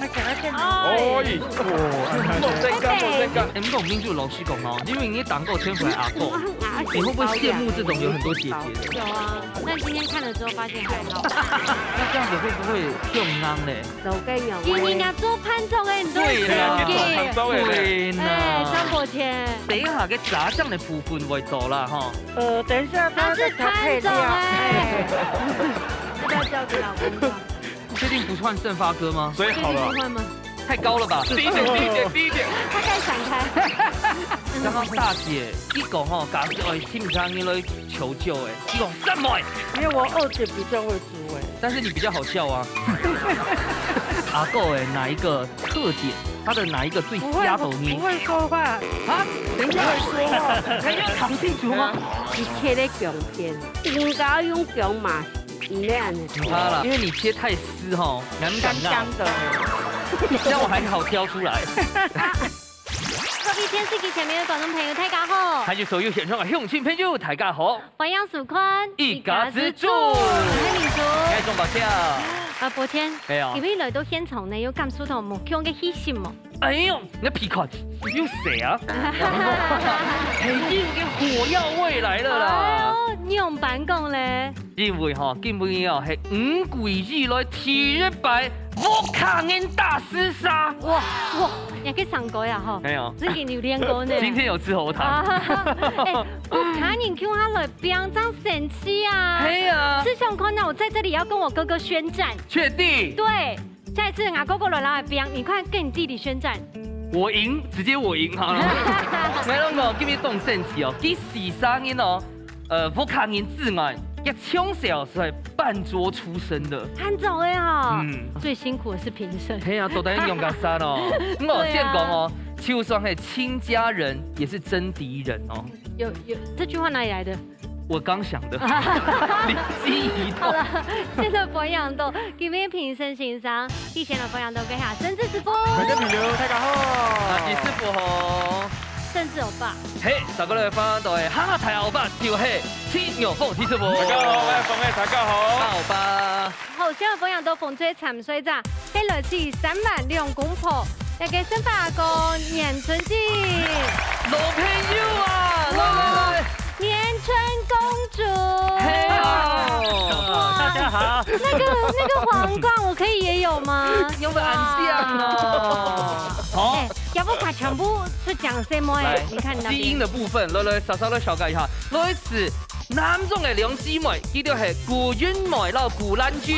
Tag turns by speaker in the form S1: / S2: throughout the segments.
S1: 那個一隻
S2: 哦，冇性格，冇性格。
S3: 唔同民主老师讲哦，因为你当过天回阿公，你会不会羡慕这种有很多姐姐的？
S4: 有啊，但今天看了之后发现还好。
S3: 那这样子会不会用啱嘞？
S5: 手跟有
S4: 今年啊做潘总的很多
S3: 对啦，
S4: 对
S3: 啦，
S4: 张伯谦，
S3: 等一下嘅炸酱的部分为多啦哈。
S1: 等一下
S4: 他是潘总哎，
S5: 要不要交给老公吧？
S3: 确定不换盛发哥吗？
S2: 所以好了，
S4: 换吗？
S3: 太高了吧？
S2: 低一点，低一点，低一点。
S4: 他该闪开。
S3: 刚刚大姐一讲吼，家姐哎，听唔听你来求救哎，一讲三妹，
S1: 因为我二姐比较会煮哎。
S3: 但是你比较好笑啊。阿狗哎，哪一个特点？他的哪一个最压斗你？
S1: 不会说话啊？
S3: 等一下，还要讲清楚吗？
S5: 你切的强片，应该要用强嘛，你那样的。
S3: 他啦，因为你切太丝哈，难
S1: 干干的。
S3: 这样我还好挑出来。
S4: 各位电视机前面的观众朋友，大家好，
S3: 还有所有现场嘅乡亲朋友，大家好，
S4: 欢迎收看
S3: 一家之主，
S4: 我係民族。
S3: 该中白票。
S4: 啊，伯谦，
S3: 係啊
S4: 你俾嚟到現場呢，有感受到冇強嘅氣勢冇？
S3: 哎呦，你皮卡又誰啊？係已經火藥味來了啦！
S4: 哎呦，你用版講咧？
S3: 因為吼，根本哦係五鬼以來第一擺我卡恩大厮殺。
S4: 哇哇，也可以唱歌呀吼！
S3: 沒有，
S4: 之前有練過呢。
S3: 今天有吃喉糖。
S4: 哎，我看你 Q 他來邊這樣神氣啊！
S3: 係啊，
S4: 是想看到我在這裡要跟我哥哥宣戰。
S3: 確定？
S4: 對，下一次我哥哥來來邊，你快跟你弟弟宣戰。
S3: 我贏，直接我贏好了。沒啷個，今日動神氣哦，第43年哦，我卡恩自愛。也從小是在辦桌出身的，
S4: 潘總哎哈，
S3: 嗯，
S4: 最辛苦的是評審。
S3: 嘿呀，都得用個山哦。我先講哦，就算係親家人，也是真敵人哦。
S4: 有這句話哪裡來的？
S3: 我剛想的，靈機一動。
S4: 好了，現在保養豆，今日評審欣賞，以前的保養豆給下甚至是福，
S2: 大家朋友，大家好。
S3: 你是福紅。
S4: 甚至歐巴。
S3: 嘿，十個嚟翻到係哈台歐巴，就係千牛鳳天師傅。
S2: 大家好，我係鳳大家好。
S3: 歐巴。
S4: 好，現在保養豆風吹沉水咋，喺來自3萬兩公婆，又嘅新發哥年春節，
S3: 老朋友啊，來。
S4: 年春公主，
S3: 嘿
S4: 哇，
S1: 大家好。
S4: 那個皇冠我可以也有嗎？
S3: 有個暗像哦。好。
S4: 要不把全部是講什麼？哎，你看那
S3: 基因的部分，來稍稍來小解一下。來自南中嘅兩姊妹，呢啲係顧婉梅撈顧蘭娟。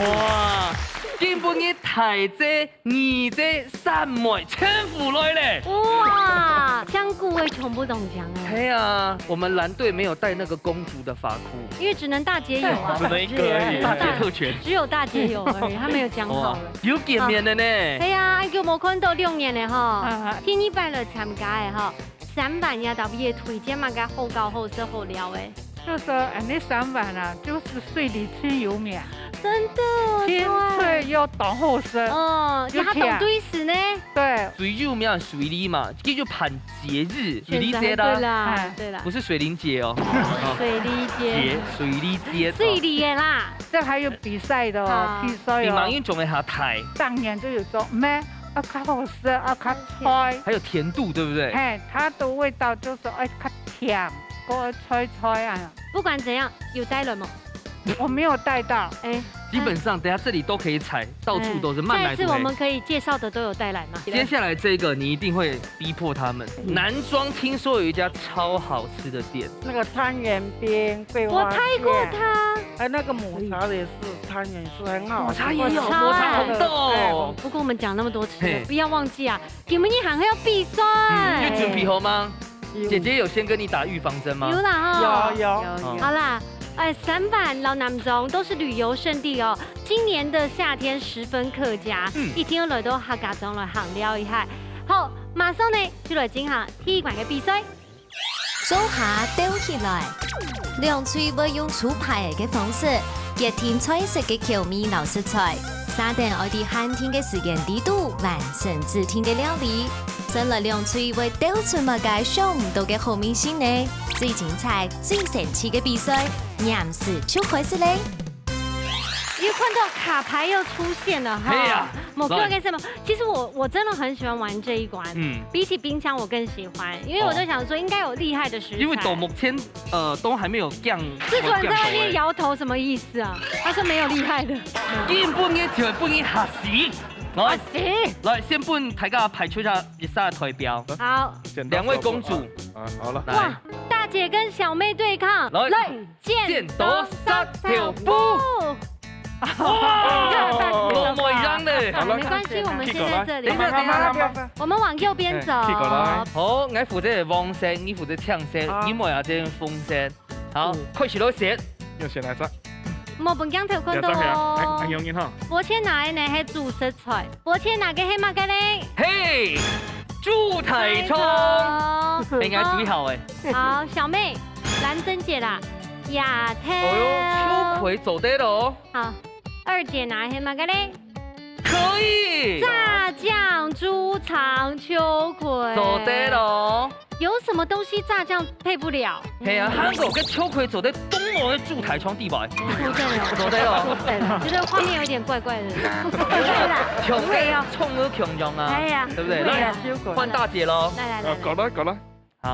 S3: 哇！基本嘅大姐、二姐、三妹全部來咧。
S4: 哇，香菇味全部都講哎。
S3: 係啊，我們藍隊沒有戴那個公主的髮箍，
S4: 因為只能大姐有啊，
S2: 只能一個而已。
S3: 大姐特權，
S4: 只有大姐有而已，他沒有講好了。
S3: 有見面的呢。
S4: 係啊，叫冇看到2年的哈，天一班來參加的哈，3班也特別推薦嘛，個好高好色好料的。
S1: 就說那3碗啊，就是水裡最有名，
S4: 真的，
S1: 清脆又懂後生。
S4: 哦，
S1: 又
S4: 他懂對時呢。
S1: 對，
S3: 最有名水梨嘛，這就盤節日，水梨節
S4: 對
S3: 啦，
S4: 啦，對啦
S3: 不，是水靈節哦。
S4: 水梨節，
S3: 水梨節。
S4: 水梨的啦。
S1: 這還有比賽的哦，比賽
S3: 你馬
S1: 哦。
S3: 英仲嘅下台，
S1: 當年就有說咩，要較好食，要較脆，
S3: 還有甜度，對不對？
S1: 哎，它的味道就是要較甜，個脆脆啊。
S4: 不管怎樣，有帶了嗎？
S1: 我沒有帶到，
S4: 哎，
S3: 基本上等下這裡都可以採，到處都是慢來不
S4: 下一次我們
S3: 回。
S4: 可以介紹的都有帶來嗎？
S3: 接下來這個你一定會逼迫他們。南莊聽說有一家超好吃的店，
S1: 那個湯圓冰、桂
S4: 我
S1: 花
S4: 拍過
S1: 蟹，
S4: 它，
S1: 哎，那個抹茶也是，湯圓是很好吃。
S3: 抹茶也有，
S4: 抹茶
S3: 抹茶紅豆。
S4: 不過我們講那麼多次
S3: 嘿
S4: 了，不要忘記啊！你們一行還要必算。
S3: 有準備好嗎？姐姐有先跟你打預防針嗎？
S4: 有啦哈。
S1: 有。
S4: 好啦，3版老南莊都是旅遊勝地哦。今年的夏天十分客家，一天來到客家莊來行了一下。好，馬上呢就來進行踢館嘅比賽。
S6: 手下丟起來，兩嘴會用粗排嘅方式，結添彩色嘅調味老食材，撒定我哋寒天嘅時間地度，完成自天嘅料理。真來兩嘴會丟出乜嘅想唔到嘅好明星呢？最精彩、最神奇嘅比賽，啱時就開始咧！
S4: 有看到卡牌又出现了哈。
S3: 嘿呀
S4: 某个跟什么？其实我真的很喜欢玩这一关。比起冰箱我更喜欢，因为我就想说应该有厉害的食材。
S3: 因为到目前都还没有降。
S4: 制作人在外面摇头什么意思啊？他说没有厉害的。
S3: 基本嘅就係半夜嚇死。來，先幫大家排出一下熱沙嘅台標。
S4: 好
S3: ，2位公主。
S2: 好了。
S4: 哇，大姐跟小妹對抗，來剪刀石頭布。
S3: 我冇樣咧。
S4: 沒關係，我們先在這裡。我們往右邊走。
S3: 好，我負責黃色，你負責橙色，你冇啊隻紅色。好，開始攞色。
S2: 用先來色。
S4: 冇本姜頭看到哦。
S2: 很容易哈。
S4: 我先拿嘅呢係主食材，我先拿嘅係乜嘅咧？
S3: 嘿，豬蹄葱，應該最好誒。
S4: 好，小妹，藍珍姐啦，亞聽。
S3: 哦喲，秋葵做得咯。
S4: 好，二姐拿係乜嘅咧？
S3: 可以。
S4: 炸醬豬腸秋葵。
S3: 做得咯。
S4: 有什麼東西炸醬配不了？
S3: 係啊，韓國嘅秋葵做得東岸嘅豬蹄廠地位。做得咯。
S4: 覺得畫面有點怪怪的。對啦，
S3: 強嘅葱都強用啊。係啊，對不對？來，換大姐咯。
S4: 來，
S2: 講啦。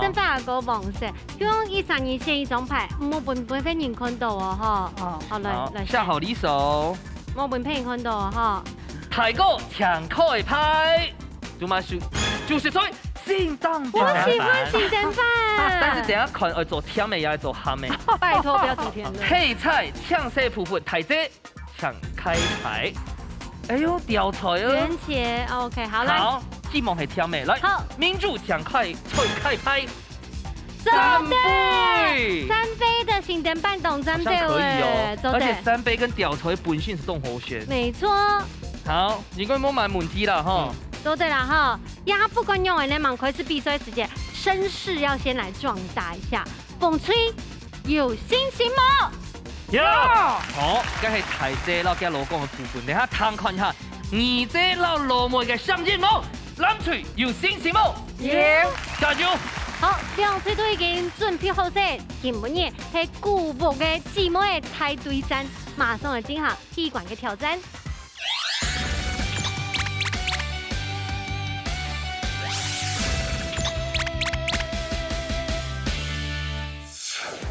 S4: 生發阿哥黃色，用132線一張牌，冇本配人看到哦，哈。好來，
S3: 下好離手。
S4: 冇本配人看到哦，哈。
S3: 大哥搶開牌，做乜事？就是吹。聖誕
S4: 我喜歡聖誕飯，
S3: 但是等下看要做甜的，也要做鹹的。
S4: 拜託不要做甜的。
S3: 配菜搶色噗噗，大姐搶開牌。哎呦，掉菜哦。
S4: 元茄 ，OK， 好來。
S3: 好，希望係甜的，來。
S4: 好，
S3: 民主搶開牌。
S4: 三杯的聖誕飯懂三杯
S3: 哦，而且三杯跟掉菜本身是動好選。
S4: 沒錯。
S3: 好，應該冇買問題啦，哈。
S4: 都對了哈，呀，不管用的那芒葵是必須時間，聲勢要先來壯大一下。風吹有信心嗎？
S3: 有。好，梗係大姐撈嘅老公嘅部分，你睇探看一下二姐撈老妹嘅信心冇？諗住有信心冇？有，加油！
S4: 好，兩隊都已經準備好勢，今日係古木嘅姊妹排對戰，馬上嚟進行踢館嘅挑戰。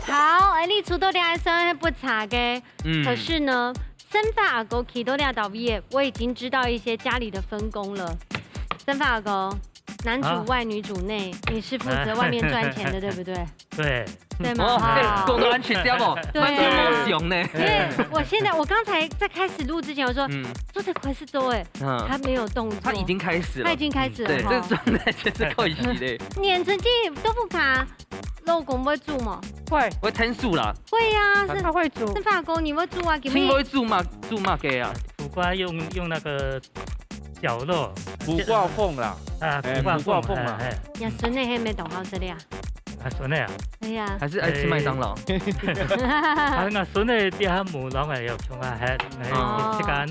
S4: 好，你出到兩聲係不差嘅，可是呢，生發阿哥起到兩道嘢，我已經知道一些家裡的分工了。生發阿哥，男主外女主內，你是負責外面賺錢的，對不對？
S7: 對。
S4: 對嗎？
S3: 公共安全家冇，完全冇熊呢。
S4: 因為我剛才在開始錄之前，我說做這塊是多哎，他沒有動作，
S3: 他已經開始了，
S4: 他已經開始了，
S3: 對，這狀態就是可以的。
S4: 碾成績都不卡，老公會煮嗎？
S3: 會聽數啦。
S4: 會呀，
S1: 他會煮。
S4: 生發哥，你會煮啊？
S3: 請會煮嘛？煮嘛嘅啊？
S7: 苦瓜用那個絞肉，
S2: 苦瓜鳳啦，
S7: 苦瓜鳳啊，
S4: 呀，孫女係咪懂好這裡啊？
S7: 孫女啊？
S4: 係呀。
S3: 還是愛吃麥當勞？
S7: 我孫女啲喺無啷個有窮啊，係即係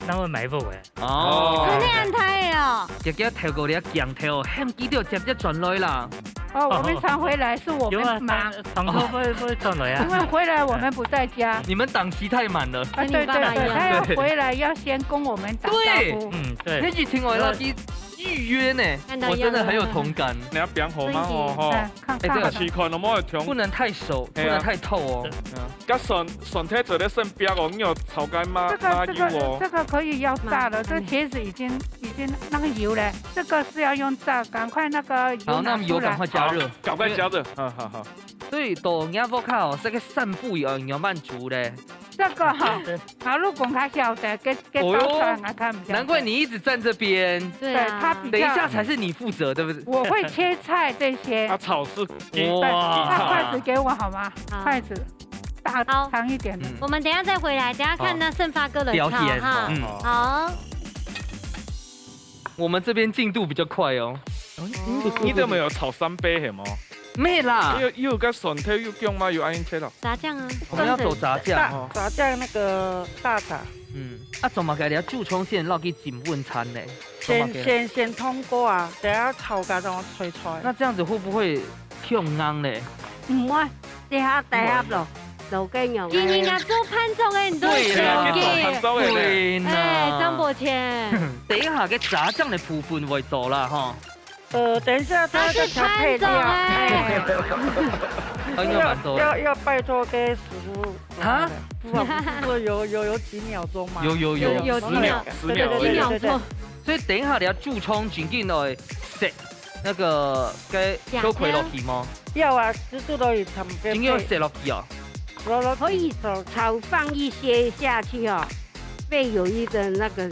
S7: 那個買貨嘅。
S3: 哦。
S4: 孫女安泰哦。
S3: 日日跳過你一鏡頭，唔記得接一轉來啦。
S1: 哦，我們常回來是我們忙，
S7: 常常會轉來啊。
S1: 因為回來我們不在家。
S3: 你們檔期太滿了。
S1: 啊，對，他要回來要先跟我們打招呼。
S7: 對。
S3: 那句聽我那啲預約呢，我真的很有同感。
S2: 你要變好嗎？哦，
S1: 看
S2: 試看，唔好去挑。
S3: 不能太熟，不能太透哦。
S2: 咁順體做啲生標哦，你有炒雞嗎？
S1: 這個可以要炸了，這茄子已經那個油嘞，這個是要用炸，趕快那個油拿出來。
S3: 好，那油趕快加熱，
S2: 趕快加熱。好。
S3: 所以到亞波卡哦，這個散步有滿足嘞。
S1: 這個哈，好老公他曉得，給早餐啊，他唔曉得。
S3: 難怪你一直站這邊。
S4: 對，
S1: 他比較。
S3: 等一下才是你負責，對不對？
S1: 我會切菜這些。
S2: 他炒是
S3: 哇，
S1: 那筷子給我好嗎？筷子大長一點的。
S4: 我們等下再回來，等下看那盛發哥的
S3: 表演
S4: 哈。好。
S3: 我們這邊進度比較快哦。
S2: 你都沒有炒三杯係嗎？
S3: 沒啦，
S2: 又個筍條又姜嗎？又愛切了。
S4: 炸醬啊，
S3: 我們要走炸醬。
S5: 炸醬那個大茶。
S3: 做乜嘅？你要注重先落去整晚餐呢？
S5: 先通過啊，等下炒架就脆菜。
S3: 那這樣子會不會香硬呢？
S5: 唔會，地下咯。手跟用
S4: 今年做潘总哎，你都
S3: 对
S4: 手
S3: 啦
S4: 机，
S3: 对呐。
S4: 哎，张伯谦，
S3: 等一下，个炸酱的部分会做啦哈。
S5: 等一下
S4: 他是潘总哎，
S3: 应该蛮多的。
S5: 要拜托给师傅
S3: 啊？
S5: 不是有几秒钟吗？
S3: 有
S4: 有
S2: 10秒
S4: 几秒做，
S3: 所以等一下你要注葱紧紧的食那个给秋葵落去吗？
S5: 要啊，蜘蛛都已成边
S3: 今要食落去啊？
S5: 可以炒放一些下去哦，会有一个那个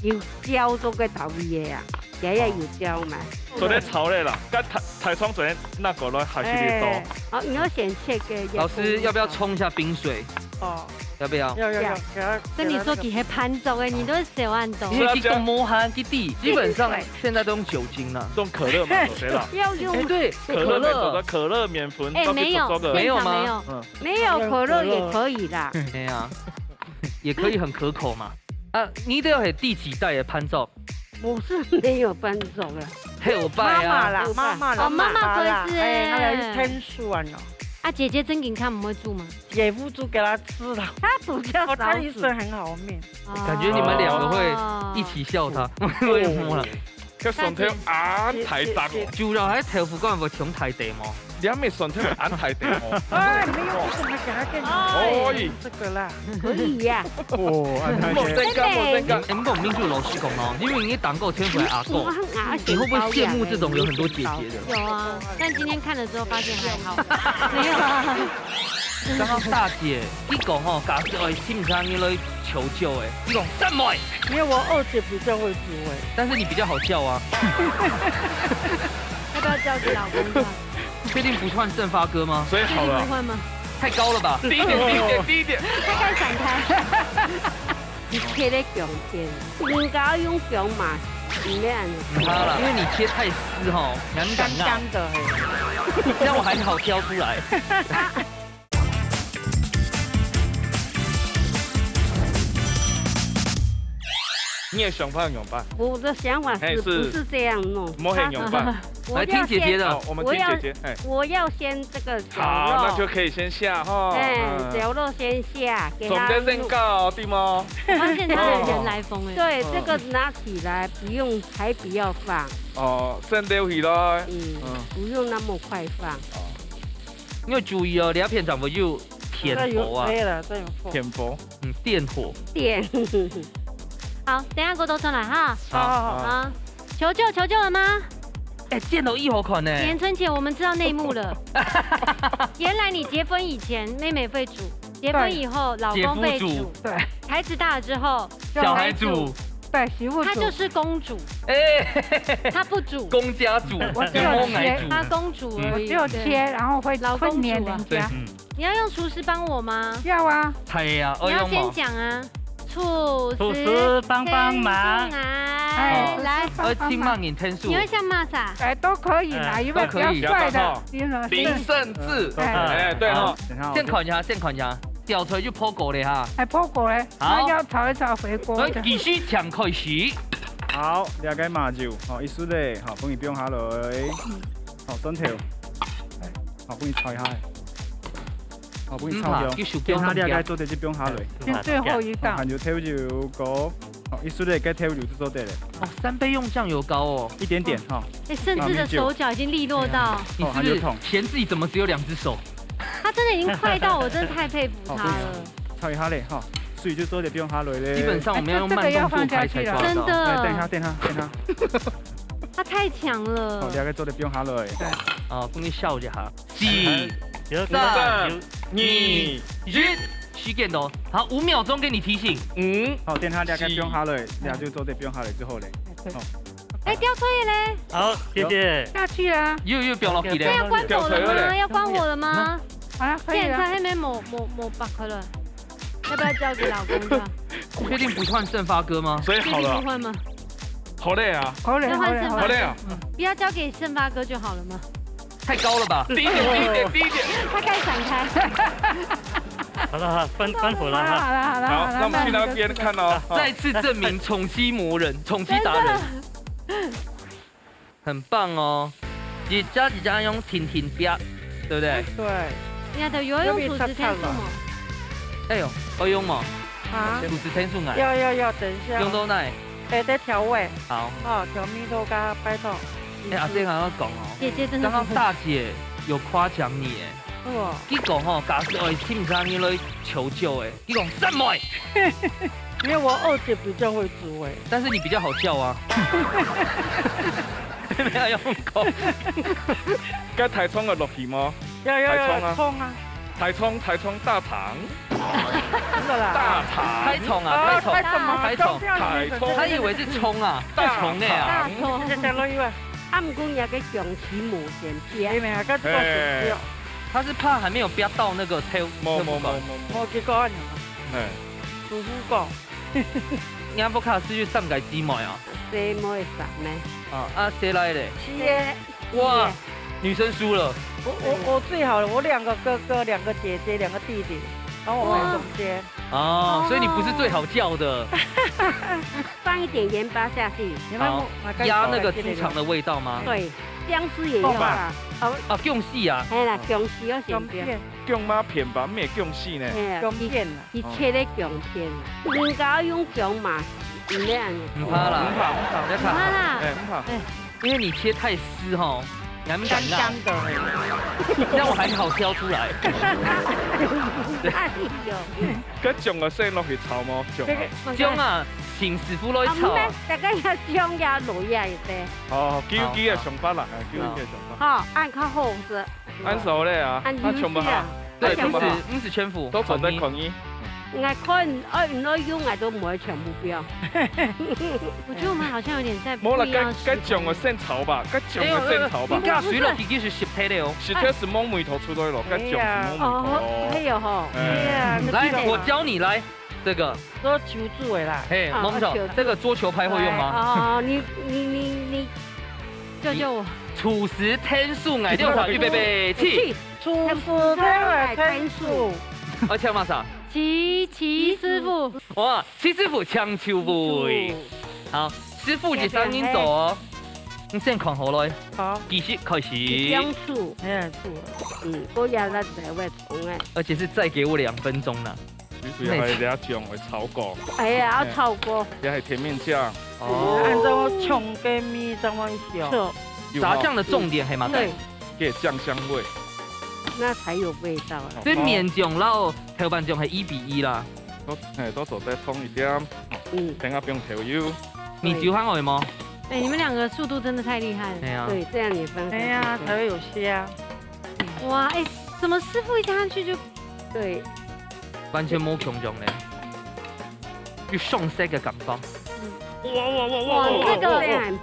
S5: 有椒做个头味的呀，也要有椒嘛。
S2: 昨天炒嘞啦，跟台窗昨天那个咯还是你多。
S5: 哦，你要先切个。
S3: 老师要不要冲一下冰水？
S5: 哦，
S3: 要不要？
S5: 要，
S4: 跟你说几些潘总哎，你都是写万总
S3: 因。为去动摸汗基地，基本上现在都用酒精了。
S2: 用可乐嘛，对啦。
S5: 要用
S3: 哎，对，
S2: 可乐可乐免粉，
S4: 哎，没有，
S3: 没有吗
S4: 没有，
S5: 没有可乐也可以啦。
S3: 对呀，也可以很可口嘛。啊，你都要系第几代的潘总？
S5: 我是没有分手了，
S3: 嘿，我拜啊。
S5: 妈妈啦，
S4: 哦妈妈可是哎
S5: 那个天算了。
S4: 啊，姐姐真给他们会煮吗？
S5: 姐夫煮给他吃了，他煮较少，他一生很好命。
S3: 感觉你们两个会一起笑他，为什么啦？
S2: 佢順條眼睇大我，
S3: 主要喺豆腐嗰陣會搶太地麼？
S2: 你還沒順條眼睇大我。
S5: 哎，没有，我怎么给他更
S2: 可以
S5: 这个啦，可以呀。
S2: 冇升級冇升級。
S3: 唔講唔住老師講哦，因為你當過天回阿公，你會不會羨慕這種有很多姐姐的？
S4: 有啊，但今天看了之後發現還好，沒有啊。
S3: 剛剛大姐，你講吼，假設我請唔上你來求救誒，你講什麼？
S5: 因为我二姐比较会煮哎。
S3: 但是你比較好叫啊。
S4: 要不要交給老公的？
S3: 確定不換盛發哥嗎？
S2: 所以好了
S4: 不，換嗎？
S3: 太高了吧？
S2: 低一點低一點低一點。
S4: 他該閃開。
S5: 你切得強片，應該用強嘛，唔咩
S3: 唔好啦，因為你切太絲吼，干
S5: 干
S3: 干
S5: 的嘿。
S3: 這樣我還好挑出來。
S2: 你也想辦用辦，
S5: 我的想法是不是这樣弄？
S2: 摸黑用辦。
S3: 來聽姐姐的
S2: 好，，我們聽姐姐。哎，
S5: 我要先这个绞
S2: 好，
S5: 肉，
S2: 那就可以先下哈。
S5: 哎，绞肉先下，给
S2: 總
S5: 它
S2: 得先告對嗎？
S4: 他現在人來瘋哎。
S5: 对，这个拿起来不用，还不要放，
S2: 哦，先丟去咯。
S5: 不用那么快放。
S3: 因為注意哦，你一片就會要甜火啊，
S5: 对了，这有火。
S2: 甜佛。
S3: 電火。
S5: 點。
S4: 好，等一下過多出來哈。
S5: 好。
S4: 啊，求救了嗎？
S3: 哎，箭頭一號款呢？
S4: 年春姐，我們知道內幕了。原來你結婚以前妹妹會煮，結婚以後老公會煮，
S1: 对，
S4: 孩子大了之後
S3: 小孩煮，
S1: 对，媳婦煮。
S4: 她就是公主，
S3: 哎，
S4: 她不煮，
S3: 公家煮，
S1: 我只有切
S3: 煮。
S4: 她公主而已。
S1: 我只有切，
S4: 对
S1: 然後會
S4: 老公
S1: 會黏
S4: 煮啊
S1: 人家。
S4: 你要用廚師幫我嗎？
S1: 要啊，
S3: 係啊，
S4: 你要先
S3: 我用嘛。
S4: 講啊。廚
S7: 廚師幫幫忙
S1: 哎
S4: 來，
S3: 我請慢點天數
S4: 你。會像 Masa？
S1: 哎，都可以啦，因為比較帥的，
S2: 林勝志。
S1: 哎，
S2: 哎，對哈。
S3: 先看一下，先看一下，掉出來就破果了哈。
S1: 還破果嘞，
S3: 好
S1: 那要炒一炒回鍋的。
S3: 所以繼續搶開始。
S8: 好，了解麻椒，好，意思咧，好，幫伊冰下來，好，筍條，好，幫伊炒一下，好，幫伊炒咗，
S3: 繼續
S8: 冰下了解
S3: 冰
S8: 做啲冰下來，
S1: 先最後一道，
S8: 含住調油膏，好，意思咧，該調油就做得咧，
S3: 哦，3杯用醬油膏哦。
S8: 一點點哈，
S4: 哎，甚至的手腳已經利落到，
S3: 你是不是嫌自己怎麼只有2隻手？
S4: 他真的已經快到，我真的太佩服他了。
S8: 炒一下咧，哈，水就做啲冰下來咧，
S3: 基本上我們要用慢動作拍才抓到。
S4: 真的，
S8: 等下，
S4: 他太強
S8: 好，
S4: 了。
S8: 了解做啲冰下來，
S3: 啊，幫你笑一下。4、
S7: 有
S3: 3、
S2: 2、
S3: 1，時間到。好，5秒鐘給你提醒。
S8: 好，等下了解冰下來，了就做啲冰下來之後咧，
S4: 哎，掉出去嘞！
S7: 好，謝謝。
S1: 下去啦，
S3: 又飆落去
S4: 這
S3: 咧。
S4: 要關火了嗎？要關火了嗎？
S1: 好了，可以
S4: 現
S1: 了。
S4: 在那邊抹白可了，要不要交給老公的？
S3: 確定不換盛發哥嗎？
S2: 所以好了
S4: 確定不，換嗎？
S2: 好累啊，
S1: 好嘞，好嘞，好嘞。
S2: 好累啊。
S4: 不要交給盛發哥就好了嗎？
S3: 太高了吧？
S2: 低一點，低一點，低一點。
S4: 他該閃開。
S7: 好了，好，關火了哈。
S1: 好了，好了，
S2: 好，
S1: 好了。
S2: 那我們去那邊看哦。
S3: 再次證明寵妻魔人、寵妻達人，很棒哦。一家用甜甜邊，對不對？
S5: 對，
S4: 人家都有用储值天数嘛？
S3: 哎呦，我用嘛，
S9: 啊，
S3: 主持天数来，
S9: 要，等一下。
S3: 用到哪？
S9: 在调味。
S3: 好。
S9: 哦，调蜜豆加白糖。
S3: 阿姐刚刚讲哦，
S4: 姐姐真的。
S3: 刚刚大姐有夸奖你哎。
S9: 哦。
S3: 佢講吼，假使我聽唔上你來求救哎，佢講三妹。
S9: 因為我二姐比較會煮哎。
S3: 但是你比較好叫啊。沒有用講。
S2: 該台蔥嘅落去嗎？
S9: 要蔥啊！
S2: 台蔥大腸。
S9: 真的啦。
S2: 大腸。
S3: 太蟲啊！
S9: 太蟲。
S3: 他以為是蔥啊，蟲嘅啊。
S9: 食落去啊！
S5: 啊，唔過有個強起無線片，
S9: 係咪啊？個做
S3: 他是怕還沒有飆到那個跳。
S2: 冇，
S9: 結果啊！
S2: 哎，
S9: 舒服過。
S3: 你阿福卡是去三界姊妹啊？
S5: 姊妹啥呢？
S3: 啊，誰來的？
S5: 是
S3: 哇，女生輸了。
S9: 我最好了，我2個哥哥，2個姐姐，2個弟弟，然後我喺中間。
S3: 哦，所以你不是最好叫的。
S5: 放一點鹽巴下去，
S3: 好，壓那個豬腸的味道嗎？
S5: 對，薑絲也要啊。
S3: 啊，薑絲啊。
S5: 係啦，薑絲要先片。
S2: 薑媽片吧，咩薑絲呢？
S9: 薑片啦。
S5: 佢切咧薑片，人家用薑嘛，唔咩樣？
S3: 唔怕啦，
S2: 唔
S3: 怕
S4: 啦，
S2: 唔怕。
S3: 因為你切太絲哈，你還沒敢
S9: 干的，
S3: 這樣我還好挑出來。
S5: 哎呦，
S2: 嗰薑啊，先落去炒麼？
S3: 薑啊，請師傅來炒。
S5: 大家要薑呀落呀一啲。
S2: 哦，叫嘅上法啦，叫嘅上法。
S5: 好，按較好是。
S2: 按手咧啊，
S5: 按全部啊。
S3: 對，不是全副，
S2: 都做得可以。
S5: 我看唔可以用，我都唔會全部標。
S4: 我覺得我們好像有點在
S2: 冇啦，該薑啊先炒吧，該薑啊先炒吧。
S3: 你加水落去就是熟體的哦。
S2: 熟體是摸梅頭出來咯，該薑是摸梅頭。
S5: 係有吼。
S3: 來，我教你來這個。
S9: 做球煮的啦。
S3: 嘿，蒙手，這個桌球拍會用嗎？
S5: 哦，你
S4: 救救我！
S3: 儲時天數來調查，預備備起。
S9: 儲時天數。
S3: 我搶馬上。
S4: 齊師傅。
S3: 哇，齊師傅搶球杯。好，師傅就聲音做哦。你先看好來。
S9: 好。
S3: 繼續開始。
S5: 薑醋。我要那才會重誒。
S3: 而且是再給我2分鐘啦。
S2: 主要係你薑會炒過。
S5: 係啊，要炒過。
S2: 也係甜面醬。
S9: 哦。按照蔥跟米這麼小。
S3: 炸醬的重點係嘛？
S5: 對。
S2: 給醬香味。
S5: 那才有味道。
S3: 所以麵醬撈頭版醬係1:1啦。
S2: 都做得通一點。等下不用調油。
S3: 你燒香外嗎？
S4: 哎，你們兩個速度真的太厲害了。
S3: 對啊。
S5: 對，這樣也分。
S9: 哎呀，才會有蝦。
S4: 哇，哎，怎麼師傅一加上去就？
S5: 對。
S3: 完全冇強醬咧，要送色嘅感覺。
S4: 哇，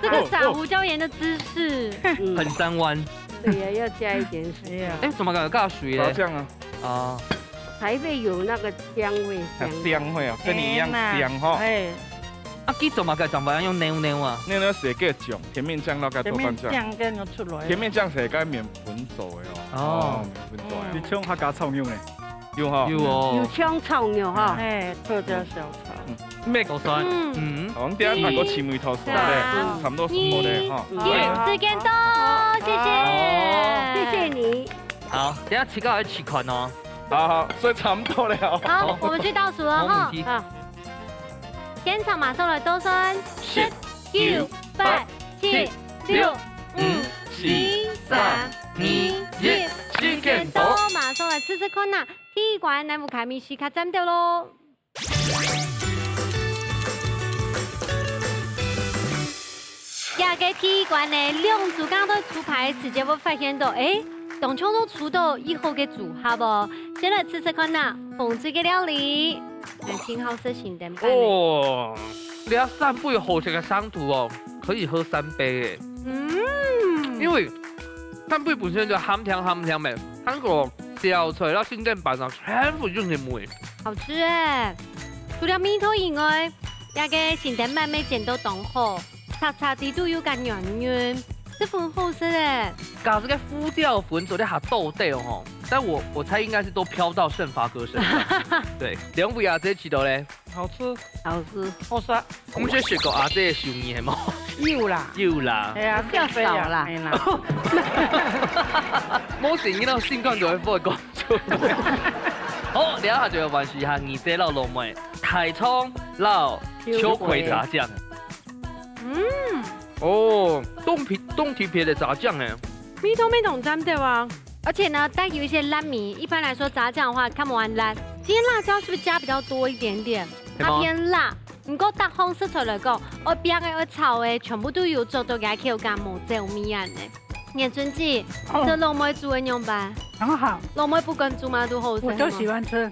S4: 這個撒胡椒鹽的姿勢，
S3: 很三灣。
S5: 對呀，要加一點水啊。
S3: 哎，怎麼搞加水咧？
S2: 炸醬啊。
S3: 啊。
S5: 才會有那個香味。
S2: 香味啊，跟你一樣香哈。
S9: 哎。
S3: 啊，幾種嘛個怎麼樣用牛啊？
S2: 牛是個醬，甜面醬那個豆瓣醬。
S9: 甜面醬跟咗出來。
S2: 甜面醬係個麵粉做嘅哦。
S3: 哦，
S2: 麵粉做啊。
S8: 你葱還加蔥油呢？
S2: 有哈。
S3: 有哦。
S5: 有蔥蔥油哈。
S9: 哎，特加小炒。
S2: 咩
S3: 夠酸？
S2: 我哋啱買個前梅頭酥咧，差唔多熟咧哈。
S4: 時間到，謝謝，
S5: 謝謝你。
S3: 好，等下切到一起款哦。
S2: 好，所以差唔多了。
S4: 好，我們去倒數了哈。
S5: 好。
S4: 現場馬上來倒數，10、9、8、7、6、5、4、3、2、1，時間到，馬上來試試看呐。體育館內部開咪時刻站掉咯。亞個體育館呢，2組剛剛都出牌，直接會發現到，哎，當場都出到以後嘅組合啵。先來試試看呐，風水嘅料理。挺好色型的
S3: 哦，你要3杯好食嘅生圖哦，可以喝3杯嘅。因為3杯本身就鹹甜嘅，韓國調出來到新店版上全部用嘅梅。
S4: 好吃誒！除了米頭以外，亞個新店版每件都當好，擦地都有個圓圓，這粉好食誒。
S3: 搞這個敷料粉做得下豆豆哦。但我猜應該是都飄到盛發哥身上。對，2位阿姐知道咧，
S9: 好吃，
S5: 好吃，
S9: 好食。
S3: 我們食過阿姐嘅壽面係冇？
S9: 有啦，
S3: 有啦。
S9: 係啊，較少啦，係啦。
S3: 冇成見到先講就係幫佢講秋梅。好，聊下就有关系哈，你这老龙妹，台葱老秋葵炸酱。哦，冻皮皮的炸酱哎，
S4: 米通没懂沾对吧？而且呢，带有一些辣米。一般来说，炸酱的话看不完辣。今天辣椒是不是加比较多一点点？它偏辣。唔过搭方食材来讲，我边嘅我炒嘅全部都有做到嘅口感冇皱面嘅。叶春姐，这龙妹煮嘅样板
S1: 很好，
S4: 龙妹不跟煮嘛都好吃。
S1: 我都喜欢吃。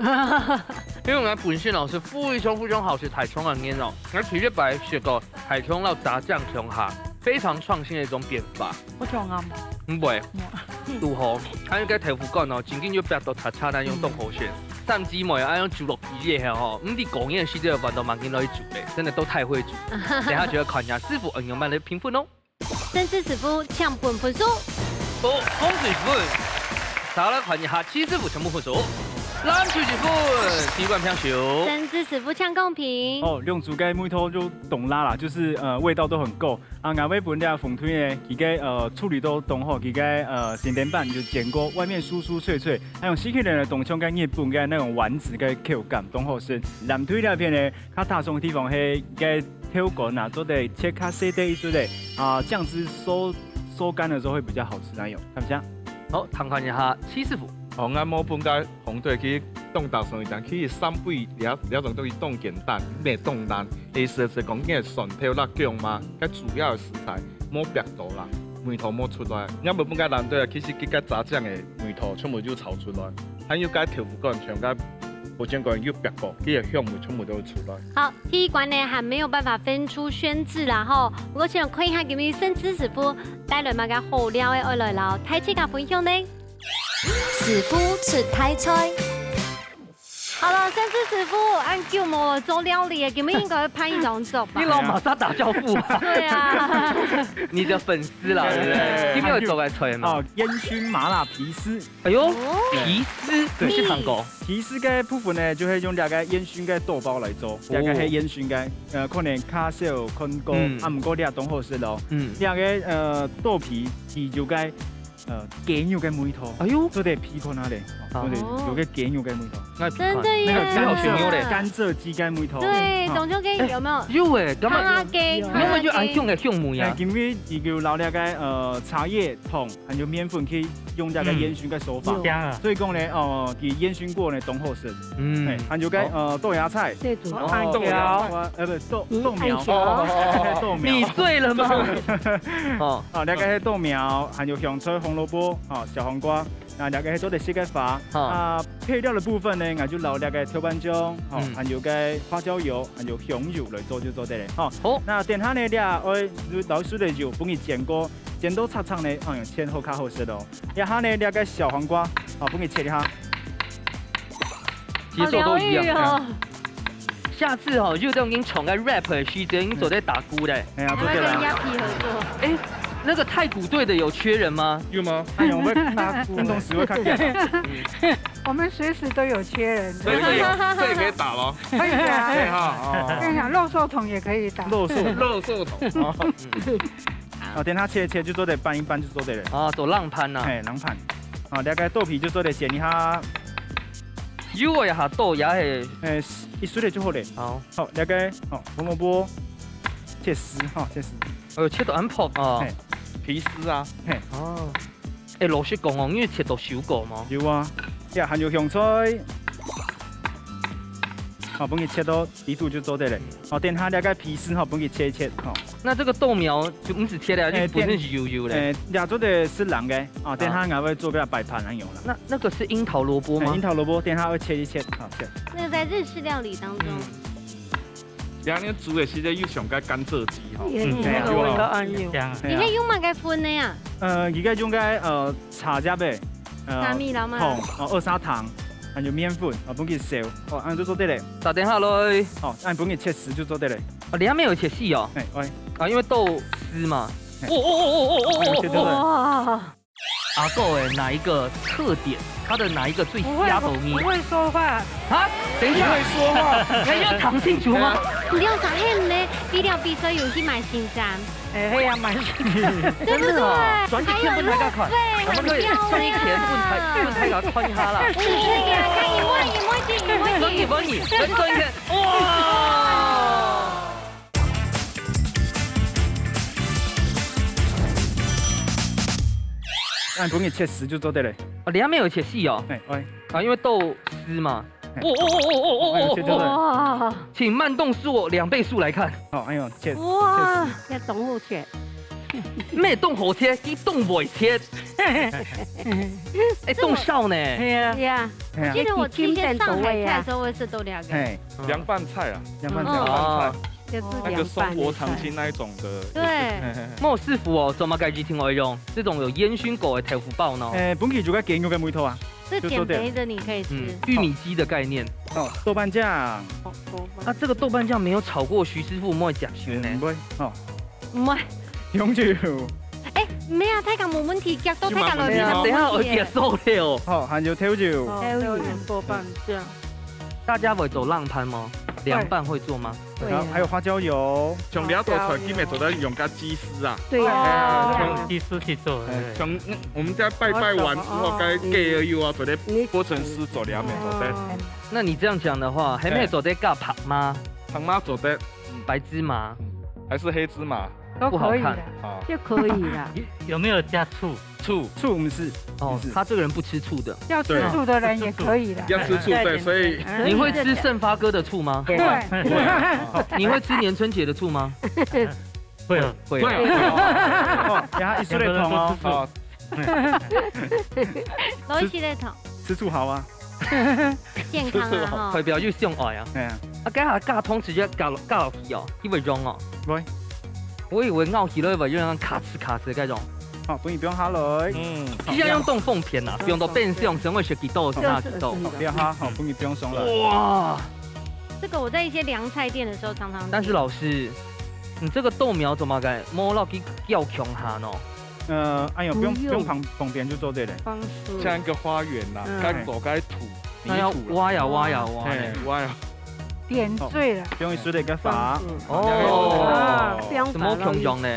S3: 因为我们本身老师非常好吃台葱的面哦，而且白是个台葱到炸酱中下，非常创新的一种变法。
S1: 我仲啱。
S3: 唔會，如何？睇呢個豆腐乾哦，前景要白到擦擦單用凍好選，甚至乎按用煮落皮嘅吼，唔啲講嘢時都有揾到蠻見攞去煮嘅，真的都太會煮。等下就要看一下師傅應用慢嚟評分哦。
S4: 生芝師傅搶本分數。
S3: 好，風水分，再來看一下七師傅全部分數。蓝水几分，第一罐香球。
S4: 生芝师傅抢公平。
S8: 哦，用煮嘅每套就懂拉啦，就是味道都很够。啊，外尾本地凤腿呢，佢嘅处理都懂好，佢嘅咸蛋板就煎过，外面酥酥脆脆，还有西客人的冻葱跟日本嘅那种丸子嘅口感都好深。南腿那边呢，较大松的地方係嘅挑干啊，做得切较细啲一chút的啊，酱汁收干的时候会比较好吃那种，看唔下？
S3: 好，看看一下七师傅。
S2: 哦，俺某本家红队去冻豆上一阵，去三杯了种东西冻简单，咩冻单，意思是讲嘅蒜头、辣姜嘛，佮主要的食材冇白度啦，梅头冇出来。俺某本家南队啊，其实佮炸酱的梅头全部就炒出来，还有佮豆腐干全佮火煎干又白过，佢嘅香味全部都会出来。
S4: 好，第一关呢还没有办法分出宣制啦吼，不过想看一下今日生芝师傅带来乜嘅好料嘅愛來撈，睇次嘅分享呢。
S6: 師傅出台菜。
S4: 好了，生芝师傅按叫我做料理，今日应该拍一张照吧？
S3: 你老马上打教父吧？
S4: 对啊，
S3: 你的粉丝啦，对不对？你没有走来吹吗？
S8: 哦，烟熏麻辣皮丝。
S3: 哎呦，皮丝，你去韩国？
S8: 皮丝嘅部分呢，就係用兩個煙熏嘅豆包嚟做，兩個係煙熏嘅，可能較少看過，啊唔過你也懂好食咯。兩個豆皮是就嘅。雞肉嘅梅頭，
S3: 哎呦，
S8: 做啲皮殼那裡，我哋有個雞肉嘅梅頭，
S4: 真的耶，
S8: 甘蔗雞嘅梅頭，
S4: 對，中秋雞有沒有？
S3: 有誒，咁
S4: 啊雞，
S3: 因為就愛用嘅香梅啊，
S8: 今日伊就撈了個茶葉糖，還有麵粉去用這個煙熏嘅手法，所以講呢，佢煙熏過呢，懂好食，還有個豆芽菜，
S9: 豆苗，
S8: 豆苗，
S3: 你醉了嗎？
S8: 哦，那個係豆苗，還有香菜、紅蘿蔔，小黃瓜，那個係做的西嘅法，配料的部分呢，我就撈那個豆瓣醬，還有個花椒油，還有香油來做就做得嘞，好，那等下呢，你啊，我撈水的就幫你煎過，煎到擦擦呢，用切好較好食咯，然後呢，那個小黃瓜，幫你切一下，
S3: 節奏都一樣。下次哦，就等您闖個 rap 的時間，你走在打鼓的。
S8: 哎呀，做得啦。
S4: 跟鴨皮合作。
S3: 哎，那個太鼓隊的有缺人嗎？
S2: 有嗎？
S8: 哎呀，我們打運動時會看見。
S1: 我們隨時都有缺人。
S2: 所以這也可以打咯。
S1: 可以啊。
S2: 對哈。
S1: 跟你講，肉鬆桶也可以打。
S8: 肉鬆
S2: 桶。
S8: 等下切就做得拌一拌就做得了。
S3: 啊，做浪盤啊。
S8: 哎，浪盤。那個豆皮就做得煎一下。
S3: 如果一下豆芽係，
S8: 一水的就好嘞。好，那個紅蘿蔔切絲，切絲。
S3: 切到很薄啊，
S2: 皮絲啊。
S3: 哦。老實講哦，因為切到少過嘛。
S8: 有啊，還有香菜。幫佢切到底度就做得嘞。等下那個皮絲幫佢切一切。
S3: 那這個豆苗就唔是切的，就本身是油油的。
S8: 兩做的是冷的，等下我會做個擺盤來用了。
S3: 那個是櫻桃蘿蔔嗎？
S8: 櫻桃蘿蔔，等下會切一切，切。
S4: 那個在日式料理當中。
S2: 然後你煮的時間要上個甘蔗雞哈。
S9: 那個味道安用。
S4: 你可以用乜嘅粉呢呀？
S8: 而家用個茶汁嘅，
S4: 茶米啦嘛。
S8: 糖，二砂糖。還有麵粉，幫佢燒，按就做得嘞。
S3: 打電話來。
S8: 按幫佢切絲就做得嘞。
S3: 你還沒有切細哦。因為豆絲嘛。哇！阿狗哪一個特點它的哪一个最
S1: 不会
S3: 虾头咪
S1: 不？会说话，
S3: 啊，等一下，
S2: 会说话，
S3: 你要讲清楚吗？
S4: 你要啥很呢？医疗比赛有去买新衫，
S9: 嘿呀，买
S4: 对不对？
S3: 转几天不太敢看，我们可以送一钱问台给穿它啦。
S4: 是呀，看一摸一摸进一摸进。
S3: 帮你，再送一天，哇！
S8: 按帮你切丝就做得嘞。
S3: 啊，里面有切细哦，
S8: 哎，喂，
S3: 啊，因为豆丝嘛。
S4: 哇
S3: 请慢动作2倍速来看。
S8: 好，哎呦，切
S4: 哇，
S5: 要动物切，
S3: 咩动好切，伊动袂切。哎，动少呢？
S9: 嘿呀，
S4: 呀！
S8: 哎呀
S4: 记得我吃一些上海菜的时候，我也是都了解。
S8: 哎，
S2: 凉拌菜啊，
S8: 凉拌菜。
S3: 哦，
S5: 就是
S2: 那个松柏长青那一种的。
S4: 对，
S3: 莫师傅哦，怎么该去听我用这种有烟熏狗的豆腐包呢？
S8: 诶，本期就该健肉嘅梅头啊。
S4: 是减肥的，你可以吃。
S3: 玉米鸡的概念。
S8: 哦，豆瓣酱。
S3: 啊，这个豆瓣酱没有炒过，徐师傅莫讲究呢。
S8: 唔會，哦，
S4: 唔係，
S8: 用住。
S4: 誒，咩啊？睇下冇問題，夾到睇下裏面
S3: 等一下我結束了。
S8: 好，還有調酒。
S9: 豆瓣酱。
S3: 大家會做浪盤嗎？涼拌會做嗎？
S8: 還有花椒油。
S2: 從了多菜基本做得用個雞絲啊。
S5: 对呀，
S7: 用技术去做。
S2: 從我們在拜完之後，該雞兒油啊，做啲過程絲做了面做得。
S3: 那你這樣講的話，還沒做得嘎ผัก嗎？
S2: 糖媽做得
S3: 白芝麻
S2: 還是黑芝麻？
S1: 都可以的，
S2: 啊，
S5: 就可以了。
S7: 有沒有加醋？
S8: 醋唔是。
S3: 哦，他這個人不吃醋的。
S1: 要吃醋的人也可以的。
S2: 要吃醋對，所以
S3: 你會吃盛發哥的醋嗎？
S1: 对，
S3: 你會吃年春節的醋嗎？
S7: 會有。
S3: 會。
S8: 哦，然後一緒嚟同哦。
S2: 哦，
S4: 攞起嚟糖，
S8: 吃醋好啊。
S4: 健康啊哈。
S3: 代表要上愛啊！
S8: 哎呀，
S3: 啊，加下加通直接加落去哦，以為溶哦。
S8: 喂，
S3: 我以為咬起來會有人卡哧卡哧嗰種。
S8: 好，不用下來。
S3: 其實用凍鳳片啊，不用到變相，成為食幾多是哪幾多。
S8: 不要哈，好，不用上來。
S3: 哇！
S4: 這個我在一些涼菜店的時候常常。
S3: 但是老師，你這個豆苗怎麼改？摸到去叫強下呢？
S8: 哎呦，不用旁邊就做這嘞。
S5: 方式
S2: 像一個花園呐，該走該土
S3: 那要挖呀挖呀挖。
S2: 哎，挖呀。
S1: 點綴了。
S8: 不用一緒嚟嘅法。
S3: 哦。
S5: 不用
S3: 怎麼強用呢？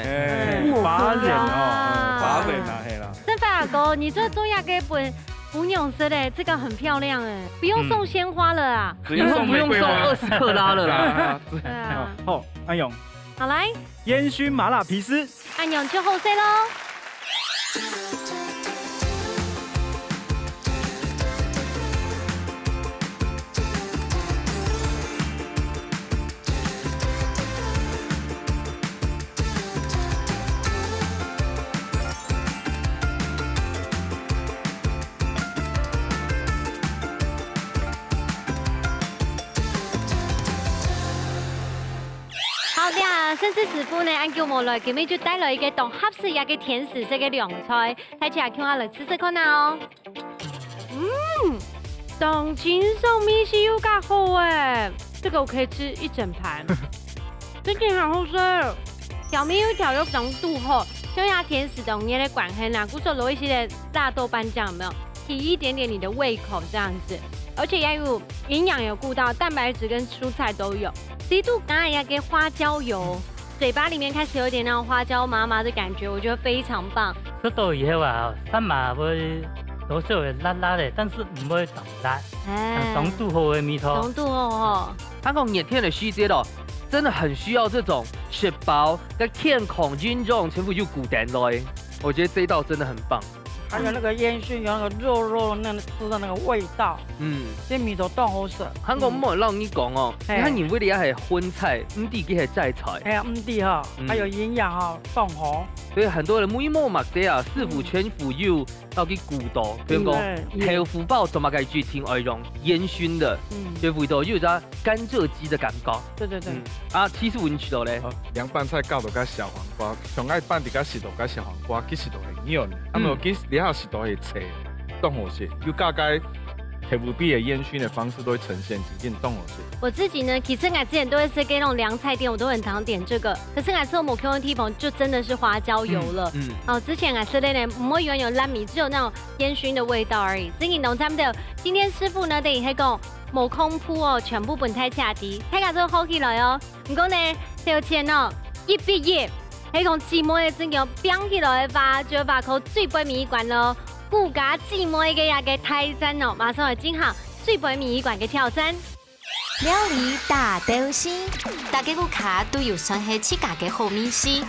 S8: 法人哦，
S2: 法人啊，係啦。
S4: 盛發哥，你這做亞給本不用色嘞，這個很漂亮哎，不用送鮮花了啊。
S3: 以後不用送20克拉了啦。
S4: 對啊。
S8: 好，安勇。
S4: 好來。
S8: 煙燻麻辣皮絲。
S4: 安勇就後勢嘍。好嘅，甚至師傅呢，按叫我來，今日就帶來一個當合適一個甜食式嘅涼菜，睇起來叫我來試試看哦。當清爽米絲又加好哎，這個我可以吃一整盤，真的好好吃。小米油條又濃度好，像下甜食的捏的管黑啦，故說攞一些辣豆瓣醬，有沒有？提一點點你的胃口這樣子，而且也有營養有顧到，蛋白質跟蔬菜都有。低度剛才也給花椒油，嘴巴裡面開始有點那種花椒麻麻的感覺，我覺得非常棒。
S7: 吃到以後啊，三麻會多少會辣辣的，但是唔會咁辣，濃度好嘅米湯。
S4: 濃度好。
S3: 香港熱天嘅時節哦，真的很需要這種食飽跟健康均重，全部就古典類。我覺得這一道真的很棒。
S9: 还有那个烟熏，有那个肉那个吃的那个味道，这米都冻好食。
S3: 香港冇人讓你講哦，你看你為了係荤菜，唔地嘅係齋菜。
S9: 哎呀，地哈，還有營養哈，凍好。
S3: 所以很多人每摸物嘅啊，師傅全副要到去古道，比如講豆腐包怎麼解決挺愛用煙熏的，所以味道有隻甘蔗雞的感覺。
S9: 對對對。
S3: 啊，其實你知道咧，
S2: 涼拌菜搞到個小黃瓜，上愛拌啲個石頭個小黃瓜，其實都係尿呢。啊，無其實你下石頭係切，凍好些，又加個铁不必的烟熏的方式都会呈现几件动而是。
S4: 我自己呢，其实我之前都会是给那种凉菜店，我都很常点这个。可是我吃某 Q N T 棚就真的是花椒油了。哦，之前我吃的呢，不会原有烂米，只有那种烟熏的味道而已。真嘅农差不多。今天师傅呢，等于迄个某空铺哦，全部本太恰滴，睇下都好起来哦。不过呢，条钱哦，一毕业，迄个姊妹的真叫变起来的话，就把口最杯米馆咯。顾家姊妹嘅也嘅泰山哦，马上来进行最杯米馆嘅挑战。
S6: 料理大斗心，大家顾客都有算係自家嘅好美食。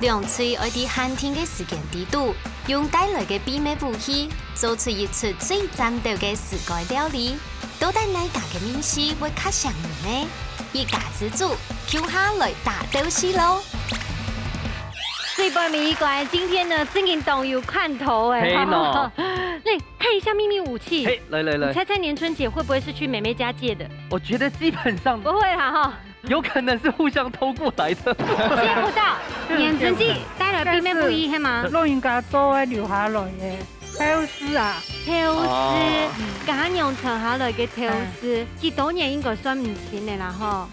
S6: 兩嘴愛啲寒天嘅時間地度，用帶來嘅秘密武器，做出一出最戰鬥嘅世界料理。到底哪家嘅美食會較上癮呢？一家之主，跳下來大鬥心咯！
S4: 最杯米馆今天呢，真嘅都有看頭哎。
S3: 嘿喏，
S4: 嚟看一下秘密武器。
S3: 嘿，來，
S4: 你猜猜年春姐會不會是去妹妹家借的？
S3: 我覺得基本上
S4: 不會啦哈。
S3: 有可能是互相偷過來的。
S4: 接不到，年春姐帶來秘密武器係嘛？
S1: 都應該做嘅留下來嘅頭絲啊，
S4: 頭絲，家用長下來嘅頭絲，幾多年應該算唔錢嘅啦吼。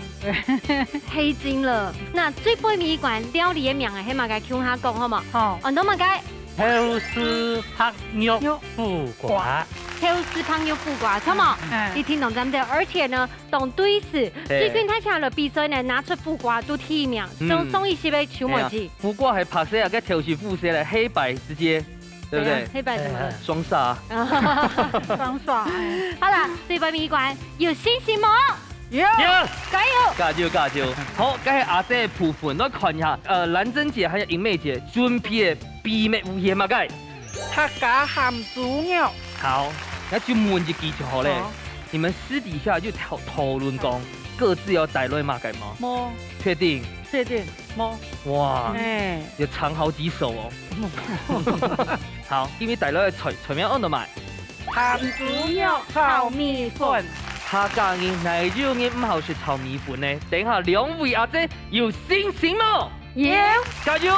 S4: 黑金了。那最杯米館料理嘅名係嘛？嘅 Q 下講好冇？
S1: 好，
S4: 我都嘛解。
S7: 頭絲拍肉腐瓜。
S4: 頭絲胖又腐瓜，錯冇？你聽懂咱們的，而且呢，懂對詞。最近他下了比賽呢，拿出腐瓜都第一名，仲送一些杯球模機。
S3: 腐瓜係拍攝啊，跟頭絲腐色咧，黑白直接，對不對？
S4: 黑白怎麼？
S3: 雙殺。
S1: 爽爽。
S4: 好啦，最杯米館有信心冇？
S1: 有，
S4: 加油！
S3: 加油！好，今日阿姐部分我看一下，蘭珍姐還有英美姐準備的秘密武器嘛？該
S1: 客家鹹豬肉。
S3: 好，那就問一句就好咧。你們私底下就討論講，各自要帶落嘛？該嗎？
S1: 冇。
S3: 確定？
S1: 確定。冇。
S3: 哇！要藏好幾手哦。好，因為帶落嘅菜名按到埋。
S1: 鹹豬肉炒米粉。
S3: 客家人哪種嘢唔好食炒米粉呢？等下兩位阿姐有信心冇？
S4: 有，
S3: 加油！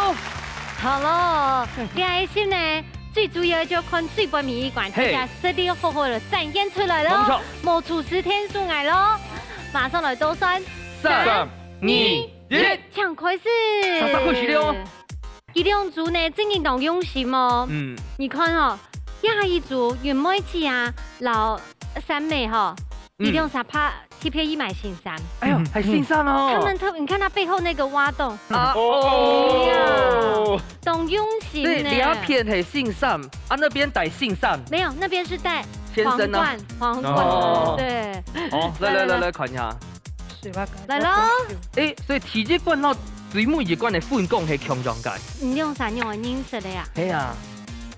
S4: 好咯，開心呢。最主要就看最杯米館，大家實力好好的展現出來咯。冇廚師天數嚟咯，馬上來倒算
S3: 3、2、1，
S4: 搶開始。
S3: 3開始了。
S4: 呢兩組呢，真係都用心哦。你看哦，下一組袁妹子啊，老三妹哈。一定啥怕 TPE 買新衫，
S3: 哎呦，還新衫哦！
S4: 你看它背後那個挖洞啊，懂用心呢。
S3: 對，兩片係新衫，啊那邊帶新衫，
S4: 沒有，那邊是帶
S3: 皇冠，
S4: 皇冠，對。
S3: 哦，來看一下，
S4: 來咯。
S3: 誒，所以體育館咯，最每一館的分工係強壯界。
S4: 你用啥用啊？認識的呀？
S3: 係啊。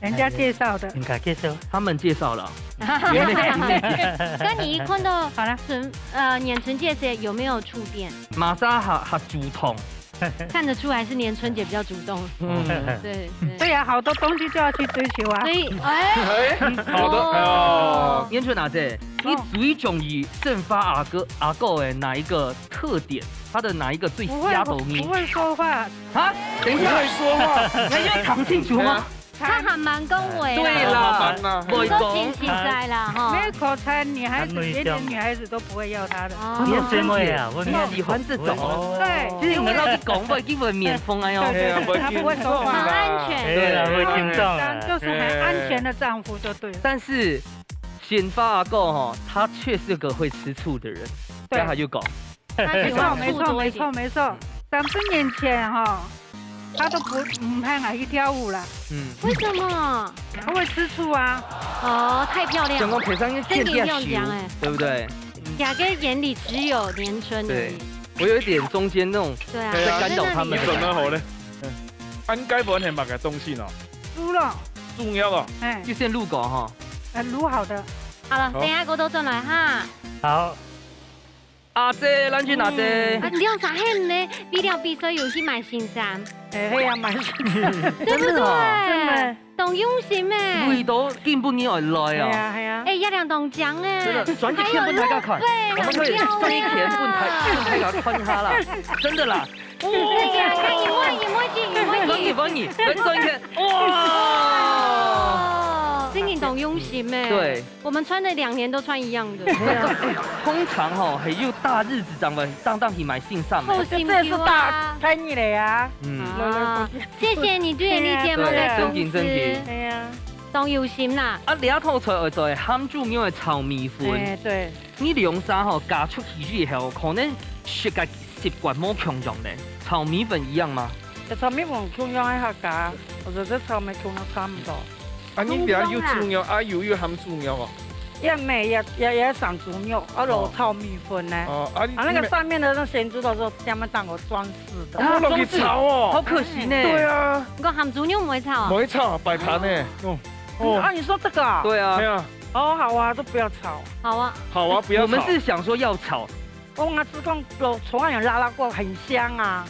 S1: 人家介紹的，
S7: 人家介紹，
S3: 他們介紹了。
S4: 那你看到
S1: 好了，
S4: 年春姐姐有沒有觸電？
S3: 馬莎還主動，
S4: 看得出來是年春姐比較主動。對。
S1: 對呀，好多東西就要去追求啊。
S4: 所以，
S2: 好的。
S3: 年春阿姐，你最中意盛發阿哥的哪一個特點？他的哪一個最瞎抖你？
S1: 不會說話。
S3: 啊？等一下，
S2: 不會說話，
S3: 你要講清楚嗎？
S4: 他還蠻恭維，
S3: 對啦，
S4: 我都挺實在啦，哈。
S1: 沒有口才，女孩子別的女孩子都不會要他的。
S7: 你最妹啊，我
S3: 喜歡這種。
S1: 對，
S3: 其實我老是講過，基本免風哎喲。
S1: 他不會說話，
S4: 很安全。
S7: 對啦，會聽眾，
S1: 就是很安全的丈夫就對了。
S3: 但是顯發阿哥哈，他卻是個會吃醋的人，這樣他就講。
S1: 沒錯。30年前哈。他都不派我去跳舞了。
S4: 為什麼？
S1: 他會吃醋啊。
S4: 哦，太漂亮。
S3: 整個配上一件天秀，對不對？
S4: 雅哥眼裡只有年春而已。
S3: 我有一點中間那種在干擾他們。
S2: 你做得好咧。按該本係乜嘅東西呢？
S1: 豬肉。
S2: 豬肉啊。
S3: 就先滷過哈。
S1: 滷好的。
S4: 好了，等下我都轉來哈。
S7: 好。
S3: 阿姐，咱去哪姐？
S4: 你用啥很呢？比了比賽遊戲買新衫。
S1: 係啊，買新衫。
S4: 對不對？
S1: 真的。
S4: 懂用心誒。
S3: 味道根本你來啊。
S1: 係啊。
S4: 一兩懂獎誒。
S3: 真的，轉一天分台看，我們可以轉一天分台給看下啦，真的啦。
S4: 哎呀，看一摸，
S3: 幫你，來轉一天，哇！
S4: 经营懂用心哎。
S3: 对，
S4: 我们穿的2年都穿一样的。
S3: 通常吼还有大日子当去买信上的。
S4: 后心
S9: 这是大开你的呀。
S4: 啊，谢谢你对你节目的重视。
S9: 哎呀，
S4: 懂用心啦。
S3: 啊，抓透出来就系含住牛的炒米粉。
S9: 对。
S3: 你凉沙吼加出去之后，可能食嘅习惯冇强用咧。炒米粉一样吗？
S9: 炒米粉中央喺客家，我觉得炒米粉都差唔多。
S2: 啊，你底下有猪肉，啊有含猪肉哦。
S9: 也没也上猪肉，然炒米粉呢。
S2: 哦，
S9: 那个上面的那咸猪肉是专门当我装饰的。
S2: 我落去炒哦，
S3: 好可惜呢。
S2: 对啊。
S4: 我含猪肉唔会炒。
S2: 唔会炒，摆盘呢。
S9: 哦。啊，你说这个啊？
S3: 对啊。
S2: 对啊。
S9: 哦，好啊，都不要炒。
S4: 好啊。
S2: 好啊，不要炒。
S3: 我们是想说要炒。
S9: 我阿叔讲，从来有拉过，很香啊。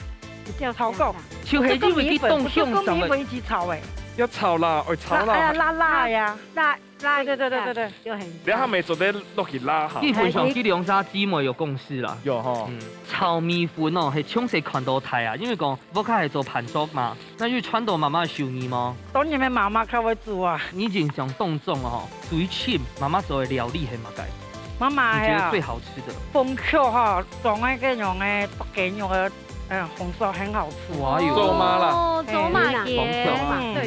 S9: 一定要炒够。
S3: 就黑猪米粉，不是跟
S9: 米粉一起炒哎。
S2: 要炒啦，炒啦。
S9: 哎呀，辣呀，辣，对，
S5: 就很。
S2: 然后没做得落去拉哈。
S3: 基本上去凉沙姊妹有共识啦。
S2: 有哈。
S3: 炒米粉哦，系冲洗看到台啊，因为讲我卡系做盘桌嘛，那就传到妈妈手艺吗？
S9: 当然咪妈妈较会煮啊。
S3: 你经常动众哦，最亲妈妈做的料理系嘛介？
S9: 妈妈
S3: 你觉得最好吃的？
S9: 凤壳哈，装那个用的北京用的。红烧很好吃，
S3: 哇哟，
S2: 做妈啦，
S4: 哦，做妈耶，